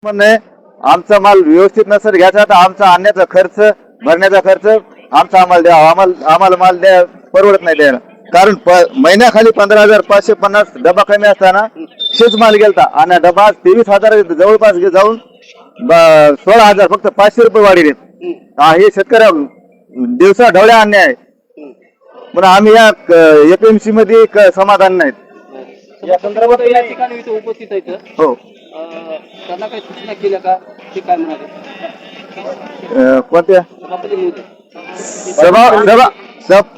म्हणणे आमचा माल व्यवस्थित नसेल घ्यायचा तर आमचा आणण्याचा खर्च भरण्याचा खर्च आमचा आम्हाला द्या, आम्हाला माल द्या परवडत नाही द्यायला. कारण महिन्याखाली 15,550 डबा कमी असताना शेच माल गेलता आणि डबा 23,000 जवळपास जाऊन 16,000 फक्त 500 रुपये वाढी देत. हे शेतकऱ्या दिवसा ढवळ्या अन्याय आहे. पण आम्ही या एपीएमसी मध्ये समाधान नाहीत. या संदर्भात या ठिकाणी इथे उपस्थित आहेत. हो, त्यांना काही सूचना केल्या का ते काय म्हणाले? कोणत्या सभापती महोदय,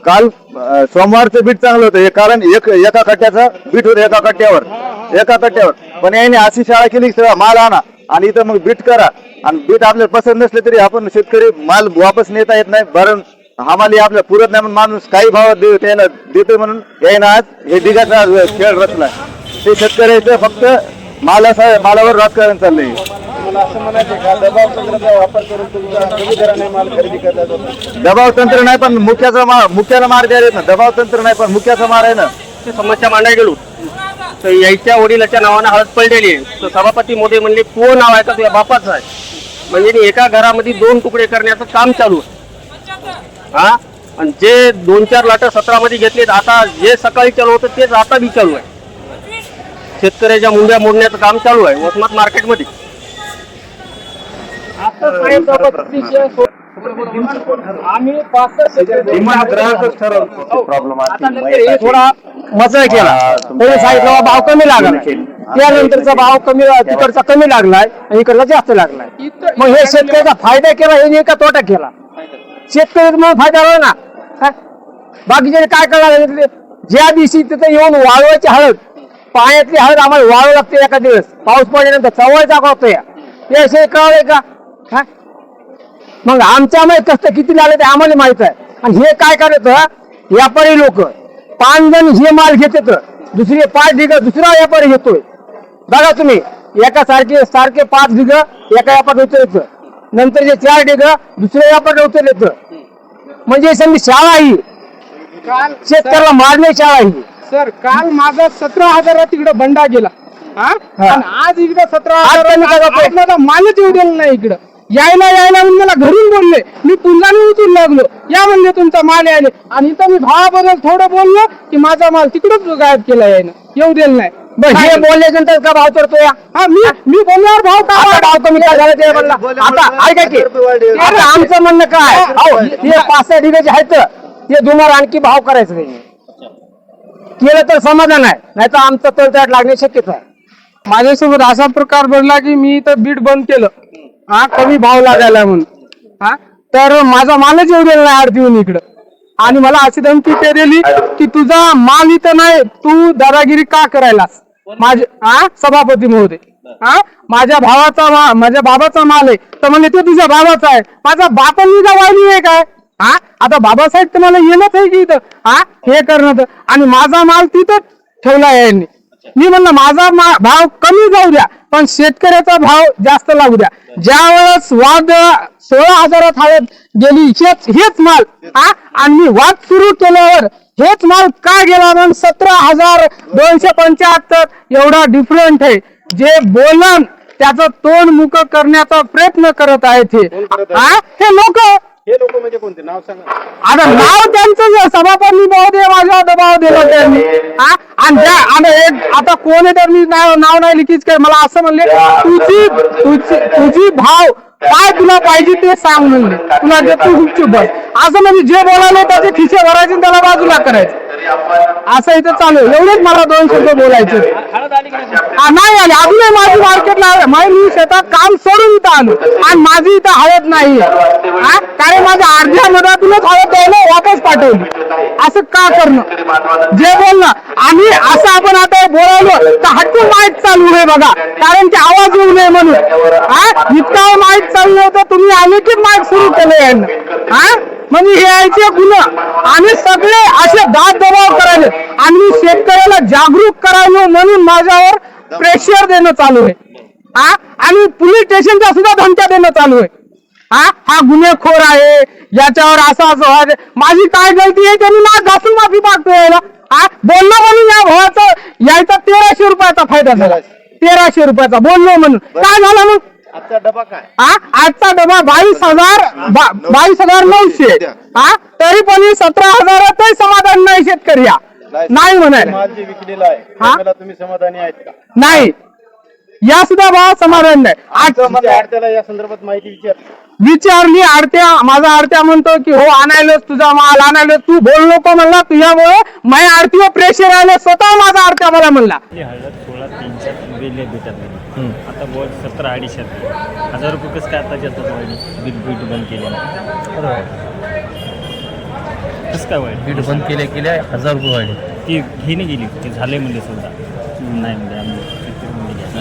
काल सोमवारचं बीट चांगलं होतं. कारण एका कट्ट्याचं बीट होतं एका कट्ट्यावर पण याने अशी शाळा केली की सगळा माल आणा आणि इथं मग बीट करा आणि बीट आपल्याला पसंत नसले तरी आपण शेतकरी माल वापस नेता येत नाही. भरण आम्हाला आपल्याला पुरत नाही म्हणून माणूस काही भावात त्याला देतोय म्हणून यायनं आज हे दिघाचा खेळ रचला. ते शेतकऱ्याचं फक्त मालावर राजकारण चाललंय. मला असं म्हणायचं का दबाव तंत्राचा वापर करून तुमचा कमी दराने माल खरेदी करतात? दबाव तंत्र नाही पण मुख्याला मार द्यायला ना. दबाव तंत्र नाही पण मुख्याचा मार आहे ना. समस्या मांडायला गेलो तर यायच्या वडिलाच्या नावानं हळद पडलेली आहे. तर सभापती मोदी म्हणले तो नाव आहे का तुझ्या बापाचं आहे. म्हणजे एका घरामध्ये 2 तुकडे करण्याचं काम चालू आहे. हा, आणि जे 2-4 लाट 17 मध्ये घेतलेत आता जे सकाळी चालू होतं तेच आता बी चालू आहे. शेतकऱ्याच्या मुंड्या मोडण्याचं काम चालू आहे वसमत मार्केटमध्ये. आम्ही 5-6 प्रॉब्लेम थोडा मजा केला. कोणी सांगितलं भाव कमी लागला, त्यानंतरचा भाव कमी तिकडचा कमी लागलाय आणि इकडचा जास्त लागलाय. मग हे शेतकऱ्याचा फायदा केला हे का तोटा केला? शेतकरी मग फायदा झाला ना. बाकीचे काय करणार? ज्या दिवशी तिथे येऊन वाळवायची हळद, पाण्यातली हळद आम्हाला वाळू लागते एका दिवस पाऊस पडल्यानंतर चवळ दाखवतो या ते असे कळलंय का? मग आमच्यामध्ये कष्ट किती लागले ते आम्हाला माहित आहे. आणि हे काय करत व्यापारी लोक 5 जण हे माल घेतात, दुसरे 5 ढिग दुसरा व्यापारी घेतोय. बघा तुम्ही एका सारखे 5 ढिग एका व्यापारी उचलत, नंतर जे 4 ढिग दुसऱ्या व्यापारी उचलत. म्हणजे समजी शाळा ही शेतकऱ्याला मारणे शाळा ही. सर काल माझा 17,000 तिकडे बंडा गेला. आज इकडे 17,000 मालच येऊ दिलं नाही. इकडं यायला म्हणून मला घरून बोलले, मी पुन्हा उचलू लागलो या म्हणले तुमचा माल यायले. आणि इथं मी भावाबद्दल थोडं बोललो की माझा माल तिकडच गायब केला यायनं, येऊ दिलं नाही. हे बोलल्यानंतर का भाव चढतो या? मी बोलल्यावर भाव का भाव कमी काय झाला ते म्हणला. आता ऐका की आता आमचं म्हणणं काय, हे 5-6 ढिगाचे आहेत ते दुमार आणखी भाव करायचं नाही. केलं तर समाधान आहे, नाही तर आमचं तळतळाट लागणे शक्यता आहे. माझ्यासोबत असा प्रकार घडला की मी इथं बीट बंद केलं कमी भाव लागायला म्हणून. तर माझा मालच येऊ दिला नाही आरतीहून इकडं. आणि मला अशी धमकी दिली की तुझा माल इथं नाही, तू दादागिरी का करायलास? सभापती महोदय, माझ्या बाबाचा माल आहे तर म्हणजे ते तुझ्या बाबाचा आहे. माझा बापांनी का वाढली आहे काय? आता बाबासाहेब तर मला येणंच आहे की इथं हे करणं. आणि माझा माल तिथं ठेवला यांनी. मी म्हणलं माझा भाव कमी जाऊ द्या पण शेतकऱ्याचा भाव जास्त लागू द्या. ज्या वेळेस वाद 16,000 हळद गेली हेच माल आणि मी वाद सुरू केल्यावर हेच माल का गेला म्हणून 17,275 एवढा डिफरंट आहे. जे बोलन त्याचं तोंड मुक करण्याचा प्रयत्न करत आहेत हे लोक. हे लोक म्हणजे कोणते? नाव सांगा. आता नाव त्यांचं सभापती महोदय माझ्या दबाव दिला त्यांनी. आणि आता कोण आहे तर मी नाव नाही लिखीच काय. मला असं म्हणले तुझी भाव काय तुला पाहिजे ते सांग म्हणले, तुला जे तू गुपचूप बस. असं म्हणजे जे बोलायला त्याचे खिसे भरायचे त्याला बाजूला करायचं असं इथं चालू. एवढेच मला 2 शब्द बोलायचे. नाही आले अजूनही माझी मार्केटला. मी शेतात काम सोडून इथं आलो आणि माझी इथं हळद नाही कारण माझ्या अर्ध्या मधातूनच हळद द्यायला वापस पाठवली. असं का करणं? जे बोलणं आणि असं आपण आता बोलावलं तर हटकून माईक चालू आहे बघा, कारण की आवाज येऊ नये म्हणून. इतका माईक चालू होतं तुम्ही आले की माईक सुरू केलं यांना. म्हणजे हे यायचे गुन्हा आणि सगळे असे दाद दबाव करायले आणि मी शेतकऱ्याला जागरूक करायलो म्हणून माझ्यावर प्रेशर देणं चालू आहे आणि पोलीस स्टेशनच्या सुद्धा धमक्या देणं चालू आहे. हा गुन्हेखोर आहे, याच्यावर असं माझी काय गलती आहे त्यांनी ना घासून माफी मागतो यायला. बोलणं म्हणून या भावाचा यायचा 1300 रुपयाचा फायदा झाला. 1300 रुपयाचा बोललो म्हणून काय झालं मग? आजचा डबा काय आजचा डबा 22,900 तरी पण 17,000 समाधान नाही शेतकरी नाही म्हणाल माल जे विकलेला आहे त्याला तुम्ही समाधानी आहेत का नाही या सुद्धा भाव समाधान नाही त्याला या संदर्भात माहिती विचारली आडत्या माझा आडत्या म्हणतो की हो आणायलाच तुझा माल आणायला तू बोल नको म्हणला तुझ्यामुळे माझ्या आरतीवर प्रेशर आले स्वतः माझा आडत्या मला म्हणला हळद 16,300 वेले भेटत आता बोल 17,250 1000 रुपये कसं काय आता जातात वाढली बीट बंद केले कसं काय वाढली बीट बंद केल्या 1000 रुपये वाढले ती हे नाही गेली ते झाले म्हणजे सुद्धा नाही म्हणजे